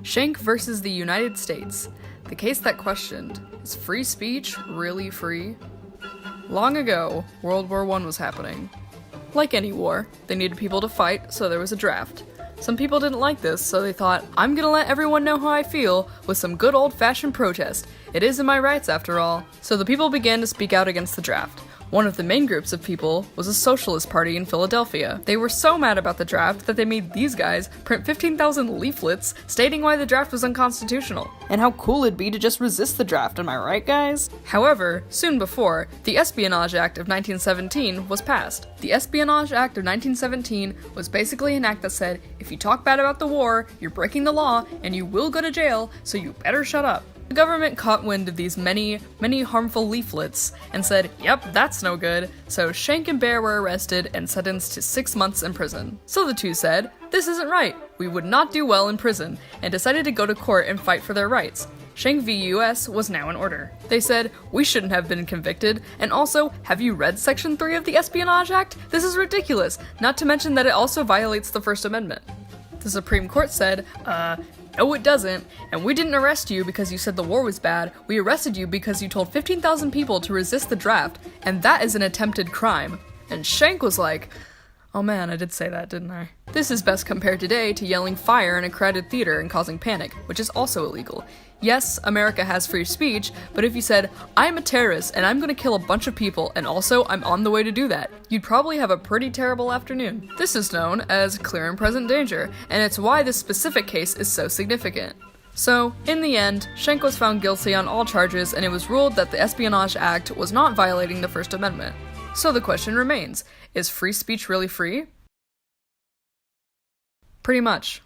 Schenck versus the United States. The case that questioned, is free speech really free? Long ago, World War I was happening. Like any war, they needed people to fight, so there was a draft. Some people didn't like this, so they thought, I'm gonna let everyone know how I feel with some good old-fashioned protest. It is in my rights, after all. So the people began to speak out against the draft. One of the main groups of people was a socialist party in Philadelphia. They were so mad about the draft that they made these guys print 15,000 leaflets stating why the draft was unconstitutional, and how cool it'd be to just resist the draft, am I right, guys? However, soon before, the Espionage Act of 1917 was passed. The Espionage Act of 1917 was basically an act that said, if you talk bad about the war, you're breaking the law, and you will go to jail, so you better shut up. The government caught wind of these many harmful leaflets and said, yep, that's no good, so Schenck and Bear were arrested and sentenced to 6 months in prison. So the two said, this isn't right, we would not do well in prison, and decided to go to court and fight for their rights. Schenck v. US was now in order. They said, we shouldn't have been convicted, and also, have you read Section 3 of the Espionage Act? This is ridiculous, not to mention that it also violates the First Amendment. The Supreme Court said, no it doesn't, and we didn't arrest you because you said the war was bad, we arrested you because you told 15,000 people to resist the draft, and that is an attempted crime. And Schenck was like, oh man, I did say that, didn't I? This is best compared today to yelling fire in a crowded theater and causing panic, which is also illegal. Yes, America has free speech, but if you said, I'm a terrorist and I'm gonna kill a bunch of people and also I'm on the way to do that, you'd probably have a pretty terrible afternoon. This is known as clear and present danger, and it's why this specific case is so significant. So, in the end, Schenck was found guilty on all charges and it was ruled that the Espionage Act was not violating the First Amendment. So the question remains, is free speech really free? Pretty much.